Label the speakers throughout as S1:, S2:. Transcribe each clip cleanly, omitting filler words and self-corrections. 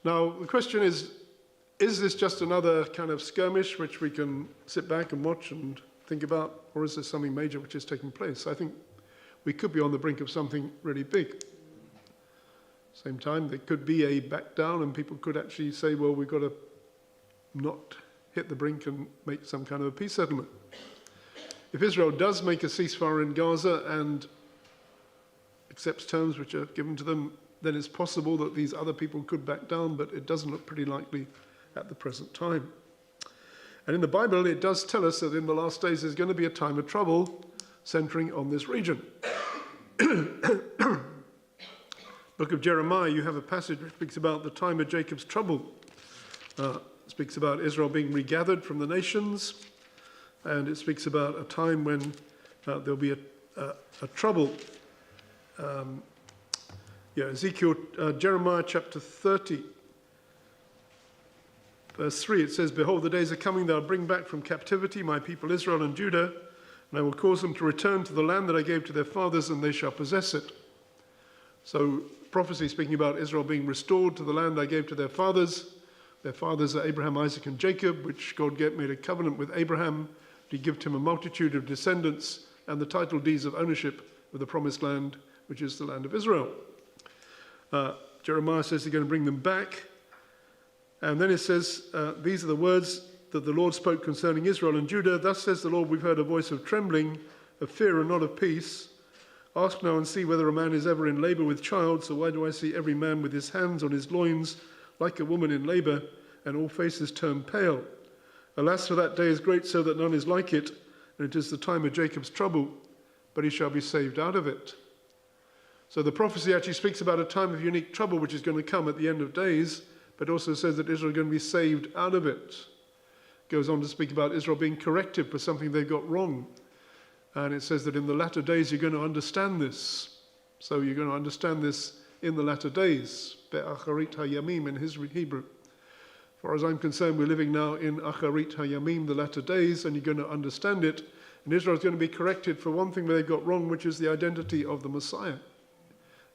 S1: Now, the question is this just another kind of skirmish which we can sit back and watch and think about, or is there something major which is taking place? I think we could be on the brink of something really big. Same time, there could be a back down, and people could actually say, well, we've got to not hit the brink and make some kind of a peace settlement. If Israel does make a ceasefire in Gaza and accepts terms which are given to them, then it's possible that these other people could back down, but it doesn't look pretty likely at the present time. And in the Bible, it does tell us that in the last days there's going to be a time of trouble centering on this region. Book of Jeremiah, you have a passage which speaks about the time of Jacob's trouble. Speaks about Israel being regathered from the nations, and it speaks about a time when there'll be a trouble. Jeremiah chapter 30, verse 3, it says, "Behold, the days are coming that I'll bring back from captivity my people Israel and Judah, and I will cause them to return to the land that I gave to their fathers, and they shall possess it." So prophecy speaking about Israel being restored to the land I gave to their fathers. Their fathers are Abraham, Isaac, and Jacob, which God made a covenant with Abraham to give him a multitude of descendants and the title deeds of ownership of the promised land, which is the land of Israel. Jeremiah says he's going to bring them back. And then it says, these are the words that the Lord spoke concerning Israel and Judah. Thus says the Lord, we've heard a voice of trembling, of fear and not of peace. Ask now and see whether a man is ever in labor with child. So why do I see every man with his hands on his loins like a woman in labor, and all faces turn pale? Alas, for that day is great, so that none is like it, and it is the time of Jacob's trouble, but he shall be saved out of it. So the prophecy actually speaks about a time of unique trouble which is going to come at the end of days, but also says that Israel is going to be saved out of it. Goes on to speak about Israel being corrected for something they got wrong. And it says that in the latter days you're going to understand this. So you're going to understand this in the latter days. Be'acharit hayamim in his Hebrew. As far as I'm concerned, we're living now in acharit hayamim, the latter days, and you're going to understand it. And Israel is going to be corrected for one thing they've got wrong, which is the identity of the Messiah.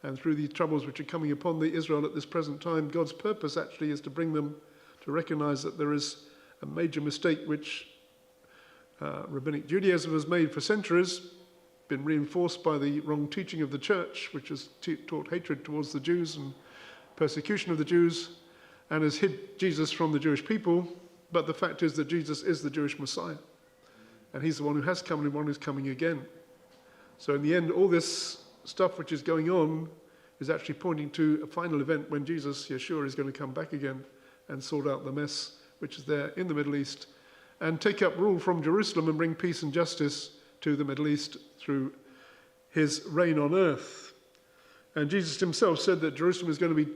S1: And through these troubles which are coming upon the Israel at this present time, God's purpose actually is to bring them to recognize that there is a major mistake which Rabbinic Judaism has made for centuries, been reinforced by the wrong teaching of the church, which has taught hatred towards the Jews and persecution of the Jews, and has hid Jesus from the Jewish people. But the fact is that Jesus is the Jewish Messiah, and he's the one who has come and the one who's coming again. So in the end, all this stuff which is going on is actually pointing to a final event when Jesus, Yeshua, is going to come back again and sort out the mess which is there in the Middle East and take up rule from Jerusalem and bring peace and justice to the Middle East through his reign on earth. And Jesus himself said that Jerusalem is going to be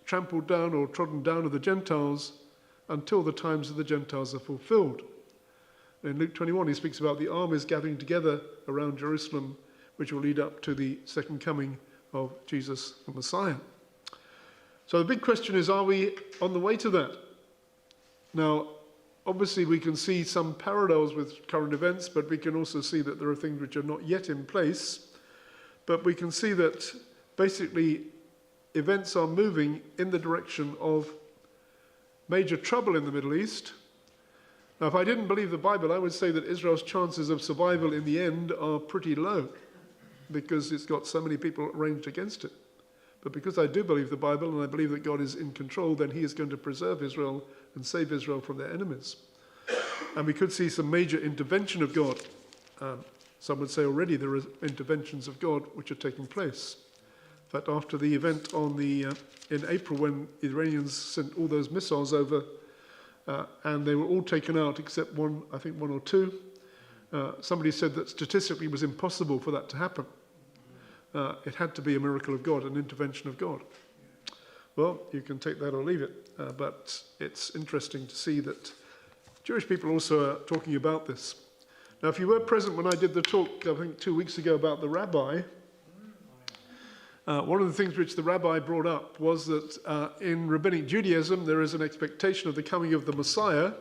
S1: trampled down or trodden down of the Gentiles until the times of the Gentiles are fulfilled. In Luke 21, he speaks about the armies gathering together around Jerusalem, which will lead up to the second coming of Jesus the Messiah. So the big question is, are we on the way to that? Now, obviously we can see some parallels with current events, but we can also see that there are things which are not yet in place. But we can see that basically events are moving in the direction of major trouble in the Middle East. Now, if I didn't believe the Bible, I would say that Israel's chances of survival in the end are pretty low, because it's got so many people arranged against it. But because I do believe the Bible and I believe that God is in control, then he is going to preserve Israel and save Israel from their enemies. And we could see some major intervention of God. Some would say already there are interventions of God which are taking place. In fact, after the event in April when the Iranians sent all those missiles over and they were all taken out except one, I think one or two, somebody said that statistically it was impossible for that to happen. It had to be a miracle of God, an intervention of God. Well, you can take that or leave it, but it's interesting to see that Jewish people also are talking about this. Now, if you were present when I did the talk, I think 2 weeks ago, about the rabbi, one of the things which the rabbi brought up was that in Rabbinic Judaism there is an expectation of the coming of the Messiah,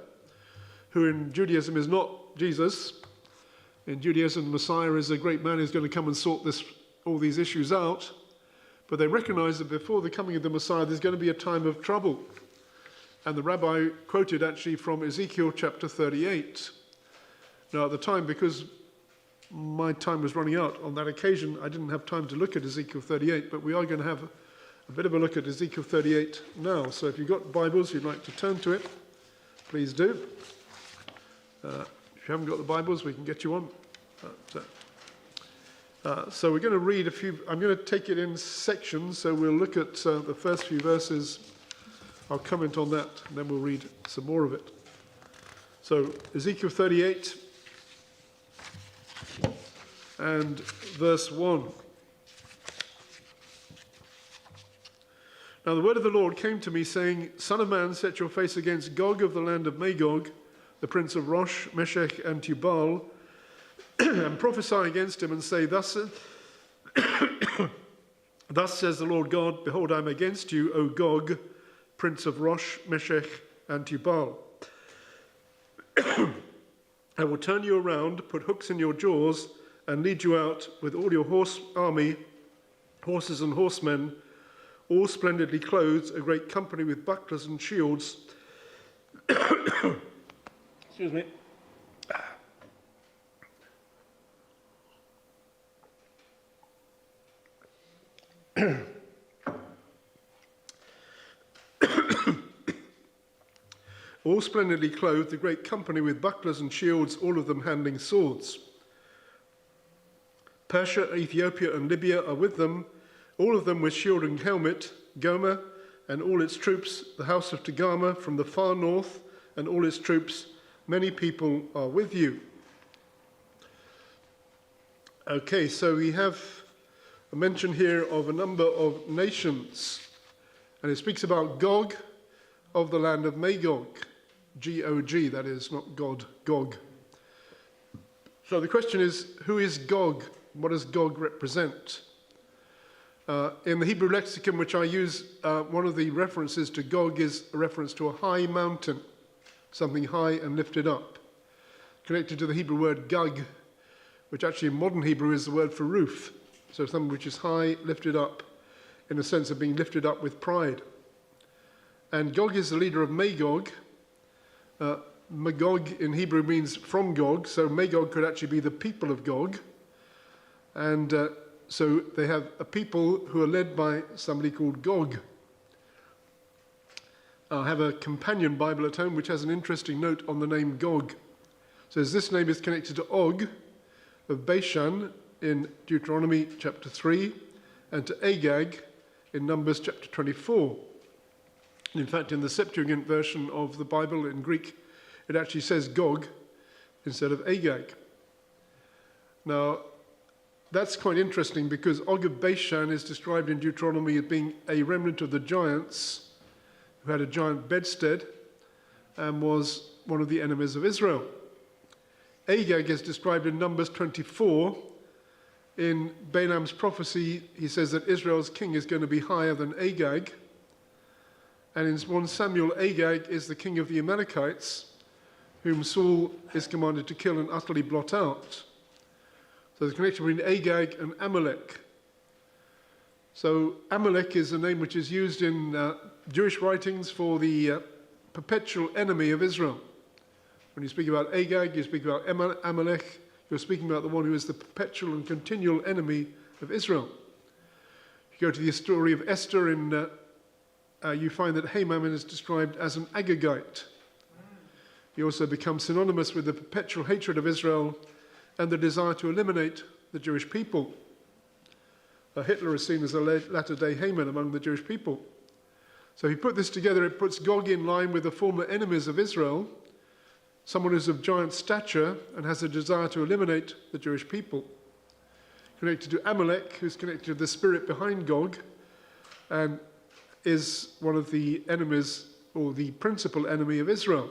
S1: who in Judaism is not Jesus. In Judaism, the Messiah is a great man who's going to come and sort all these issues out. But they recognize that before the coming of the Messiah, there's going to be a time of trouble. And the rabbi quoted actually from Ezekiel chapter 38. Now, at the time, because my time was running out on that occasion, I didn't have time to look at Ezekiel 38, but we are going to have a bit of a look at Ezekiel 38 now. So if you've got Bibles, you'd like to turn to it, please do. If you haven't got the Bibles, we can get you one. So we're going to read a few. I'm going to take it in sections, so we'll look at the first few verses. I'll comment on that, and then we'll read some more of it. So Ezekiel 38 and verse 1. Now the word of the Lord came to me, saying, Son of man, set your face against Gog of the land of Magog, the prince of Rosh, Meshech, and Tubal, and prophesy against him, and say, Thus says the Lord God, Behold, I am against you, O Gog, prince of Rosh, Meshech, and Tubal. I will turn you around, put hooks in your jaws, and lead you out with all your army, horses and horsemen, all splendidly clothed, a great company with bucklers and shields. Excuse me. All splendidly clothed, a great company with bucklers and shields, all of them handling swords. Persia, Ethiopia, and Libya are with them, all of them with shield and helmet. Gomer and all its troops, the house of Togarmah from the far north, and all its troops, many people are with you. Okay, so we have a mention here of a number of nations, and it speaks about Gog of the land of Magog. G-O-G, that is, not God, Gog. So the question is, who is Gog? What does Gog represent? In the Hebrew lexicon, which I use, one of the references to Gog is a reference to a high mountain, something high and lifted up, connected to the Hebrew word gug, which actually in modern Hebrew is the word for roof. So something which is high, lifted up, in the sense of being lifted up with pride. And Gog is the leader of Magog. Magog in Hebrew means from Gog, so Magog could actually be the people of Gog. And so they have a people who are led by somebody called Gog. I have a companion Bible at home which has an interesting note on the name Gog. It says this name is connected to Og of Bashan in Deuteronomy chapter 3 and to Agag in Numbers chapter 24. In fact, in the Septuagint version of the Bible in Greek, it actually says Gog instead of Agag. Now, that's quite interesting because Og of Bashan is described in Deuteronomy as being a remnant of the giants who had a giant bedstead and was one of the enemies of Israel. Agag is described in Numbers 24. In Balaam's prophecy, he says that Israel's king is going to be higher than Agag. And in 1 Samuel, Agag is the king of the Amalekites, whom Saul is commanded to kill and utterly blot out. So the connection between Agag and Amalek. So Amalek is a name which is used in Jewish writings for the perpetual enemy of Israel. When you speak about Agag, you speak about Amalek, you're speaking about the one who is the perpetual and continual enemy of Israel. If you go to the story of Esther, you find that Haman is described as an Agagite. He also becomes synonymous with the perpetual hatred of Israel and the desire to eliminate the Jewish people. Hitler is seen as a latter-day Haman among the Jewish people. So if you put this together, it puts Gog in line with the former enemies of Israel, someone who's of giant stature and has a desire to eliminate the Jewish people. Connected to Amalek, who's connected to the spirit behind Gog, and is one of the enemies, or the principal enemy of Israel.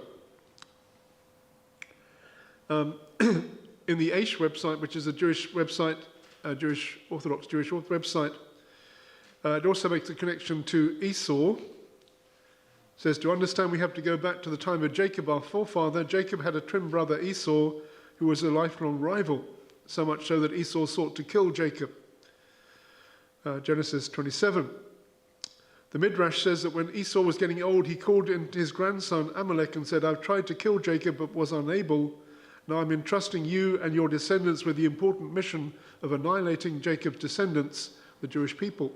S1: In the Aish website, which is a Jewish website, Orthodox Jewish website, it also makes a connection to Esau. It says, to understand we have to go back to the time of Jacob, our forefather. Jacob had a twin brother, Esau, who was a lifelong rival, so much so that Esau sought to kill Jacob. Genesis 27. The Midrash says that when Esau was getting old, he called in his grandson Amalek and said, "I've tried to kill Jacob but was unable. Now I'm entrusting you and your descendants with the important mission of annihilating Jacob's descendants, the Jewish people.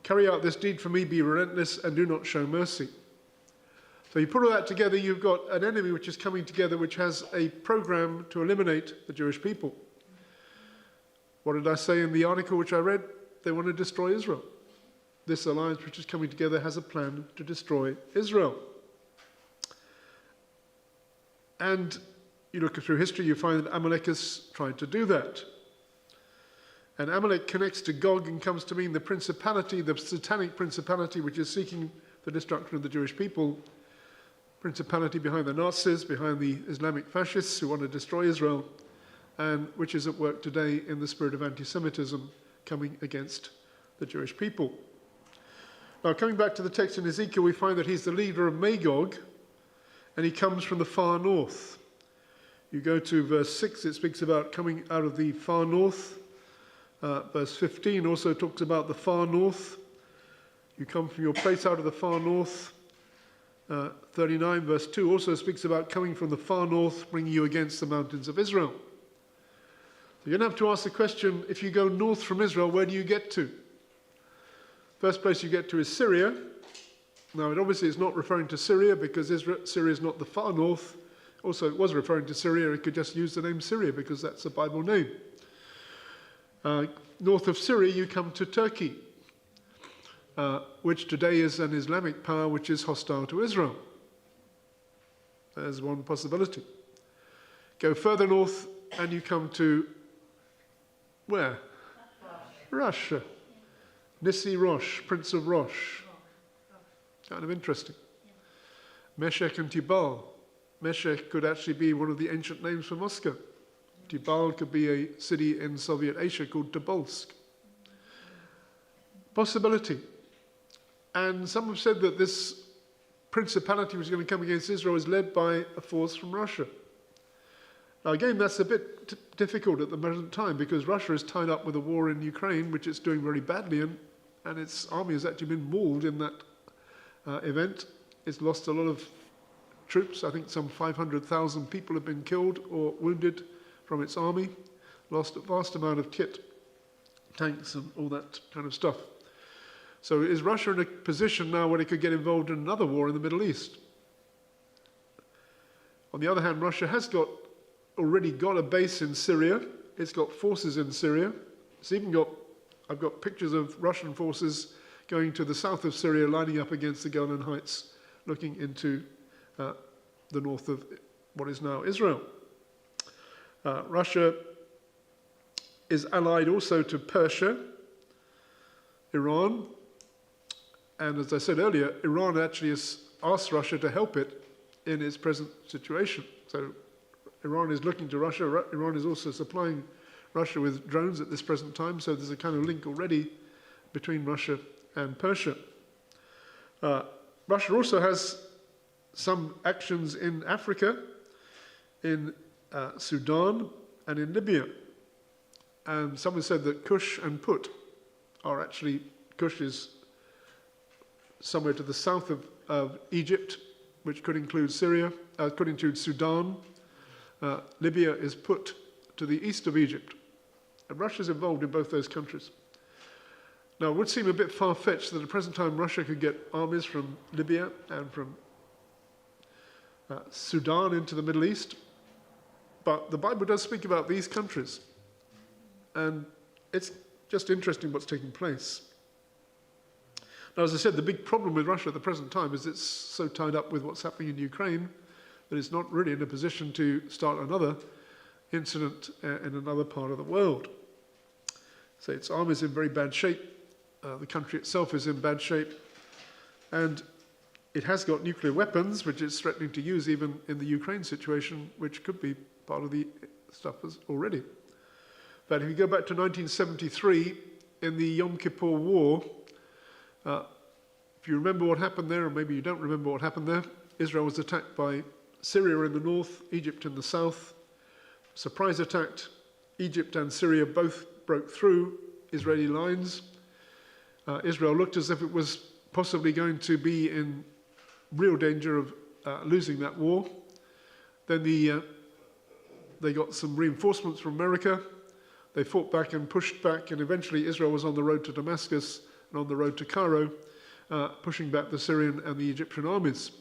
S1: Carry out this deed for me, be relentless, and do not show mercy." So you put all that together, you've got an enemy which is coming together, which has a program to eliminate the Jewish people. What did I say in the article which I read? They want to destroy Israel. This alliance which is coming together has a plan to destroy Israel. And you look through history, you find that Amalek has tried to do that. And Amalek connects to Gog and comes to mean the principality, the satanic principality which is seeking the destruction of the Jewish people. Principality behind the Nazis, behind the Islamic fascists who want to destroy Israel, and which is at work today in the spirit of anti-Semitism coming against the Jewish people. Now, coming back to the text in Ezekiel, we find that he's the leader of Magog, and he comes from the far north. You go to verse 6, it speaks about coming out of the far north. Verse 15 also talks about the far north. You come from your place out of the far north. 39 verse 2 also speaks about coming from the far north, bringing you against the mountains of Israel. So you're going to have to ask the question, if you go north from Israel, where do you get to? First place you get to is Syria. Now, it obviously is not referring to Syria because Syria is not the far north. Also, it was referring to Syria. It could just use the name Syria because that's a Bible name. North of Syria, you come to Turkey, which today is an Islamic power which is hostile to Israel. There's one possibility. Go further north and you come to where? Russia. Nissi Rosh, Prince of Rosh. Kind of interesting. Meshech and Tubal. Meshech could actually be one of the ancient names for Moscow. Tubal could be a city in Soviet Asia called Tobolsk. Possibility. And some have said that this principality which is going to come against Israel is led by a force from Russia. Now again, that's a bit difficult at the present time because Russia is tied up with a war in Ukraine, which it's doing very badly in, and its army has actually been mauled in that event. It's lost a lot of troops. I think some 500,000 people have been killed or wounded from its army. Lost a vast amount of kit, tanks and all that kind of stuff. So is Russia in a position now where it could get involved in another war in the Middle East? On the other hand, Russia has already got a base in Syria. It's got forces in Syria. It's even I've got pictures of Russian forces going to the south of Syria, lining up against the Golan Heights, looking into the north of what is now Israel. Russia is allied also to Persia, Iran, and as I said earlier, Iran actually has asked Russia to help it in its present situation. So Iran is looking to Russia. Iran is also supplying Russia with drones at this present time, so there's a kind of link already between Russia and Persia. Russia also has some actions in Africa, in Sudan and in Libya. And someone said that Kush and Put are actually, Kush is somewhere to the south of Egypt, which could include Syria, could include Sudan. Libya is Put to the east of Egypt. And Russia is involved in both those countries. Now, it would seem a bit far-fetched that at the present time Russia could get armies from Libya and from Sudan into the Middle East. But the Bible does speak about these countries. And it's just interesting what's taking place. Now, as I said, the big problem with Russia at the present time is it's so tied up with what's happening in Ukraine that it's not really in a position to start another incident in another part of the world. So its army is in very bad shape. The country itself is in bad shape. And it has got nuclear weapons, which it's threatening to use even in the Ukraine situation, which could be part of the stuff already. But if you go back to 1973, in the Yom Kippur War, if you remember what happened there, or maybe you don't remember what happened there, Israel was attacked by Syria in the north, Egypt in the south. Surprise attacked. Egypt and Syria both broke through, Israeli lines. Israel looked as if it was possibly going to be in real danger of losing that war. Then they got some reinforcements from America. They fought back and pushed back, and eventually Israel was on the road to Damascus and on the road to Cairo, pushing back the Syrian and the Egyptian armies.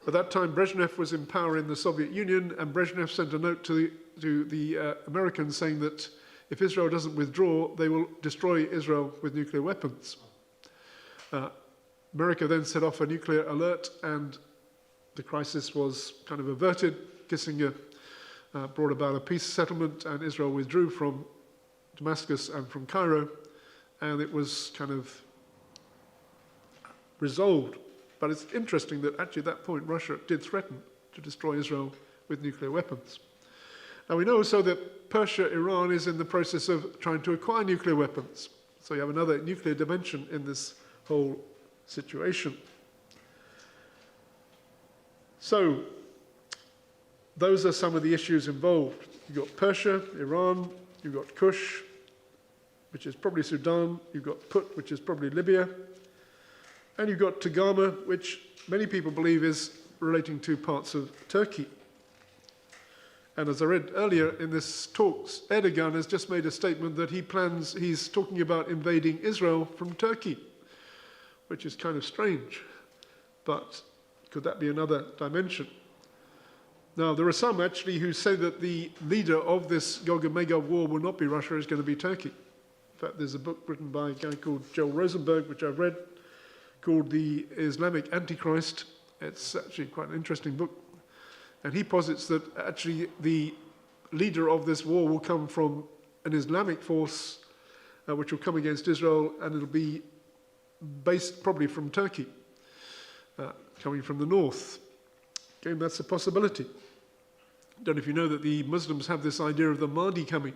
S1: At that time, Brezhnev was in power in the Soviet Union, and Brezhnev sent a note to the Americans saying that if Israel doesn't withdraw, they will destroy Israel with nuclear weapons. America then set off a nuclear alert, and the crisis was kind of averted. Kissinger brought about a peace settlement, and Israel withdrew from Damascus and from Cairo, and it was kind of resolved. But it's interesting that actually at that point Russia did threaten to destroy Israel with nuclear weapons. Now we know also that Persia, Iran, is in the process of trying to acquire nuclear weapons. So you have another nuclear dimension in this whole situation. So those are some of the issues involved. You've got Persia, Iran, you've got Kush, which is probably Sudan, you've got Put, which is probably Libya, and you've got Tagama, which many people believe is relating to parts of Turkey. And as I read earlier in this talk, Erdogan has just made a statement that he's talking about invading Israel from Turkey, which is kind of strange. But could that be another dimension? Now, there are some actually who say that the leader of this Gog and Magog war will not be Russia, it's going to be Turkey. In fact, there's a book written by a guy called Joel Rosenberg, which I've read, called The Islamic Antichrist. It's actually quite an interesting book. And he posits that actually the leader of this war will come from an Islamic force which will come against Israel, and it'll be based probably from Turkey, coming from the north. Again, that's a possibility. I don't know if you know that the Muslims have this idea of the Mahdi coming.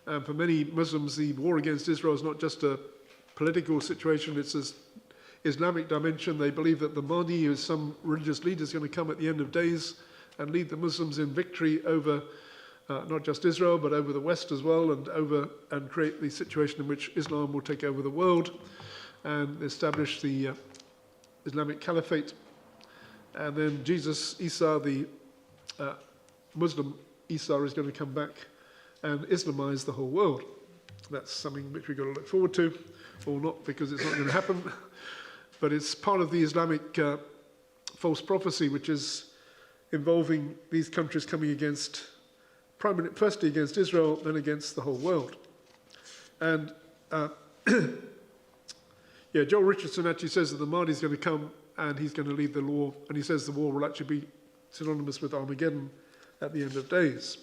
S1: And for many Muslims, the war against Israel is not just a political situation, it's an Islamic dimension. They believe that the Mahdi, is some religious leader, is going to come at the end of days and lead the Muslims in victory over not just Israel, but over the West as well, and create the situation in which Islam will take over the world and establish the Islamic Caliphate. And then Jesus, Isa, the Muslim Isa, is going to come back and Islamize the whole world. That's something which we've got to look forward to, or not, because it's not going to happen. But it's part of the Islamic false prophecy, which is involving these countries coming against, firstly against Israel, then against the whole world. And Joel Richardson actually says that the Mahdi is going to come and he's going to lead the war, and he says the war will actually be synonymous with Armageddon at the end of days.